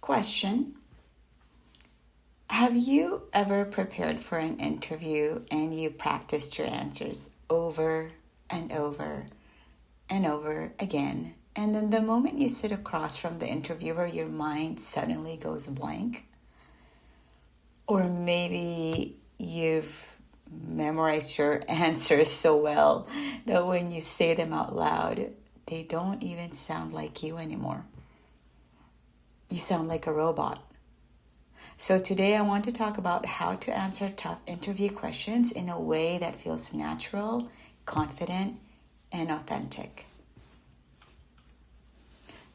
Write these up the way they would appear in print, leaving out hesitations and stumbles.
Question. Have you ever prepared for an interview and you practiced your answers over and over and over again, and then the moment you sit across from the interviewer, your mind suddenly goes blank? Or maybe you've memorized your answers so well that when you say them out loud, they don't even sound like you anymore. You sound like a robot. So today I want to talk about how to answer tough interview questions in a way that feels natural, confident, and authentic.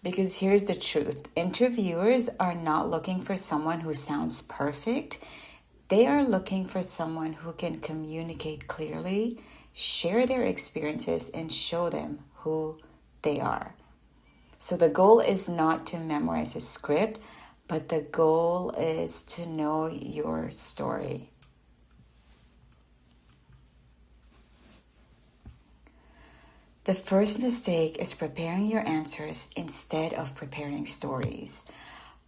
Because here's the truth. Interviewers are not looking for someone who sounds perfect. They are looking for someone who can communicate clearly, share their experiences, and show them who they are. So the goal is not to memorize a script, but the goal is to know your story. The first mistake is preparing your answers instead of preparing stories.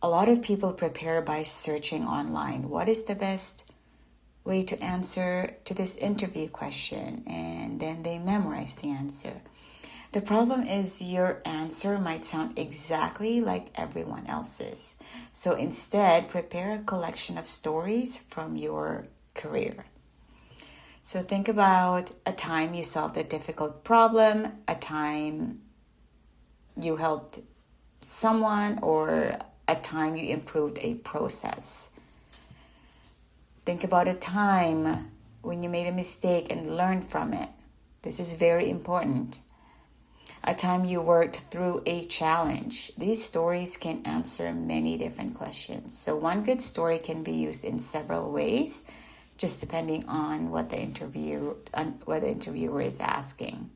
A lot of people prepare by searching online. What is the best way to answer to this interview question? And then they memorize the answer. The problem is your answer might sound exactly like everyone else's. So instead, prepare a collection of stories from your career. So think about a time you solved a difficult problem, a time you helped someone, or a time you improved a process. Think about a time when you made a mistake and learned from it. This is very important. A time you worked through a challenge. These stories can answer many different questions. So one good story can be used in several ways, just depending on what the interviewer is asking.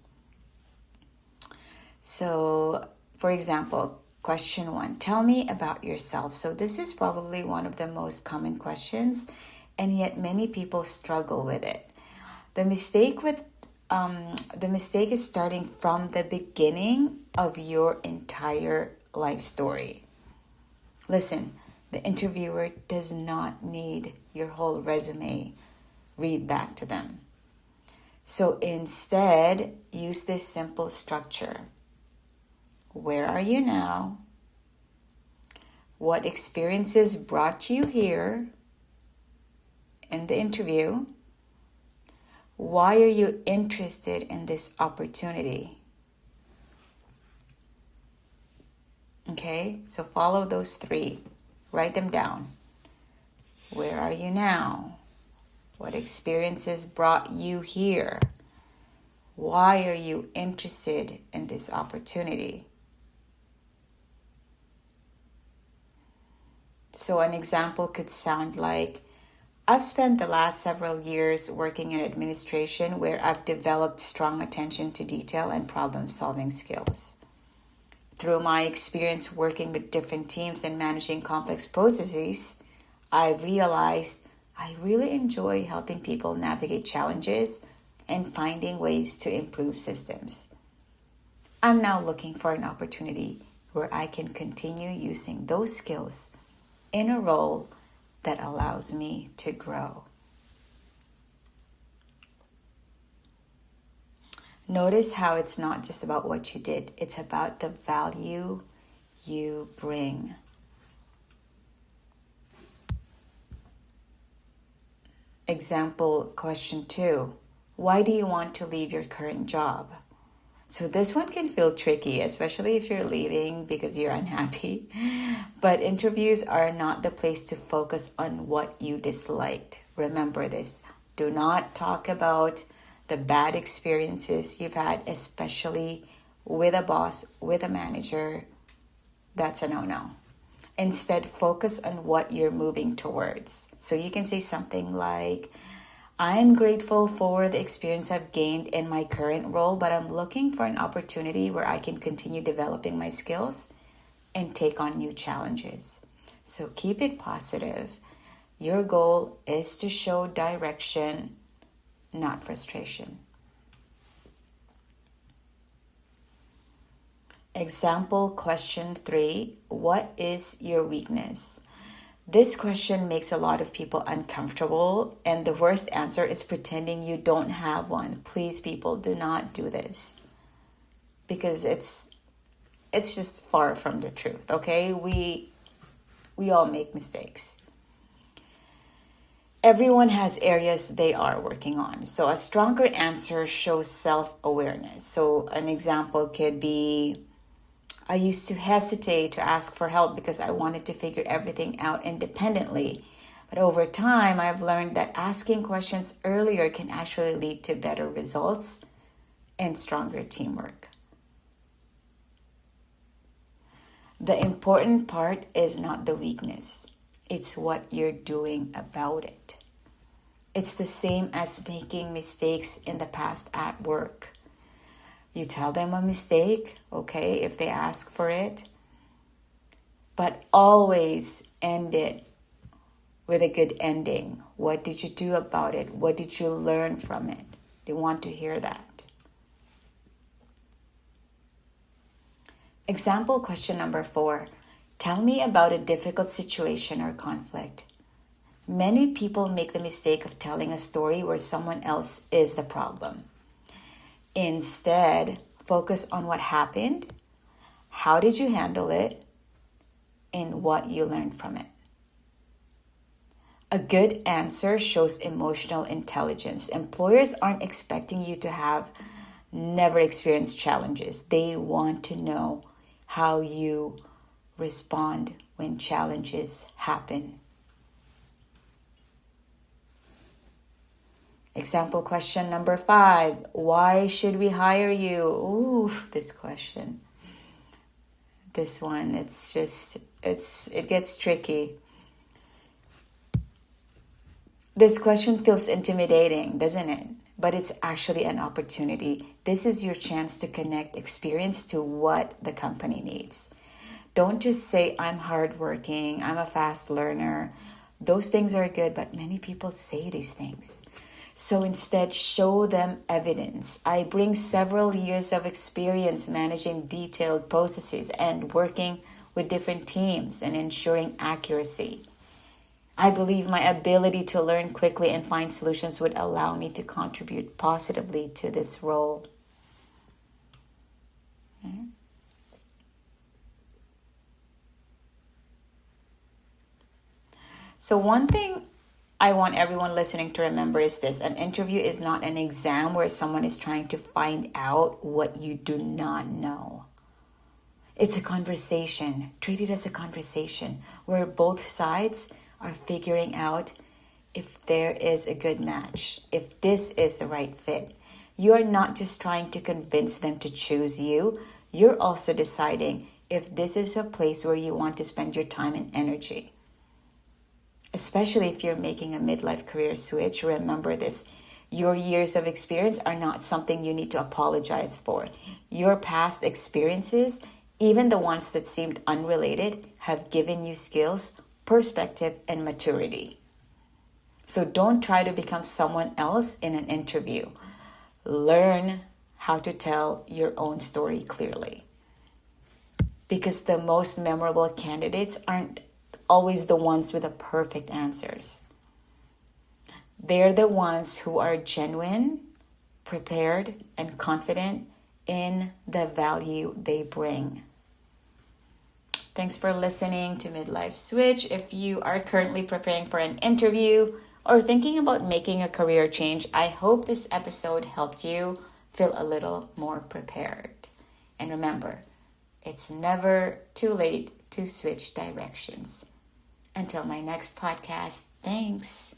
So, for example, question 1, tell me about yourself. So this is probably one of the most common questions, and yet many people struggle with it. The mistake is starting from the beginning of your entire life story. Listen, the interviewer does not need your whole resume read back to them. So instead, use this simple structure. Where are you now? What experiences brought you here in the interview? Why are you interested in this opportunity? Okay, so follow those 3. Write them down. Where are you now? What experiences brought you here? Why are you interested in this opportunity? So an example could sound like, I've spent the last several years working in administration where I've developed strong attention to detail and problem-solving skills. Through my experience working with different teams and managing complex processes, I've realized I really enjoy helping people navigate challenges and finding ways to improve systems. I'm now looking for an opportunity where I can continue using those skills in a role that allows me to grow. Notice how it's not just about what you did, it's about the value you bring. Example question 2. Why do you want to leave your current job? So this one can feel tricky, especially if you're leaving because you're unhappy. But interviews are not the place to focus on what you disliked. Remember this. Do not talk about the bad experiences you've had, especially with a boss, with a manager. That's a no-no. Instead, focus on what you're moving towards. So you can say something like, I'm grateful for the experience I've gained in my current role, but I'm looking for an opportunity where I can continue developing my skills and take on new challenges. So keep it positive. Your goal is to show direction, not frustration. Example question 3. What is your weakness? This question makes a lot of people uncomfortable, and the worst answer is pretending you don't have one. Please, people, do not do this, because it's just far from the truth, okay? We all make mistakes. Everyone has areas they are working on. So a stronger answer shows self-awareness. So an example could be, I used to hesitate to ask for help because I wanted to figure everything out independently. But over time, I've learned that asking questions earlier can actually lead to better results and stronger teamwork. The important part is not the weakness. It's what you're doing about it. It's the same as making mistakes in the past at work. You tell them a mistake, okay, if they ask for it, but always end it with a good ending. What did you do about it? What did you learn from it? They want to hear that. Example question number 4. Tell me about a difficult situation or conflict. Many people make the mistake of telling a story where someone else is the problem. Instead, focus on what happened, how did you handle it, and what you learned from it. A good answer shows emotional intelligence. Employers aren't expecting you to have never experienced challenges. They want to know how you respond when challenges happen. Example question number 5. Why should we hire you? Ooh, this question. This one, it gets tricky. This question feels intimidating, doesn't it? But it's actually an opportunity. This is your chance to connect experience to what the company needs. Don't just say, I'm hardworking, I'm a fast learner. Those things are good, but many people say these things. So instead, show them evidence. I bring several years of experience managing detailed processes and working with different teams and ensuring accuracy. I believe my ability to learn quickly and find solutions would allow me to contribute positively to this role. Okay. So one thing I want everyone listening to remember is this. An interview is not an exam where someone is trying to find out what you do not know. It's a conversation. Treat it as a conversation where both sides are figuring out if there is a good match, if this is the right fit. You are not just trying to convince them to choose you. You're also deciding if this is a place where you want to spend your time and energy. Especially if you're making a midlife career switch, remember this. Your years of experience are not something you need to apologize for. Your past experiences, even the ones that seemed unrelated, have given you skills, perspective, and maturity. So don't try to become someone else in an interview. Learn how to tell your own story clearly. Because the most memorable candidates aren't always the ones with the perfect answers. They're the ones who are genuine, prepared, and confident in the value they bring. Thanks for listening to Midlife Switch. If you are currently preparing for an interview or thinking about making a career change, I hope this episode helped you feel a little more prepared. And remember, it's never too late to switch directions. Until my next podcast, thanks.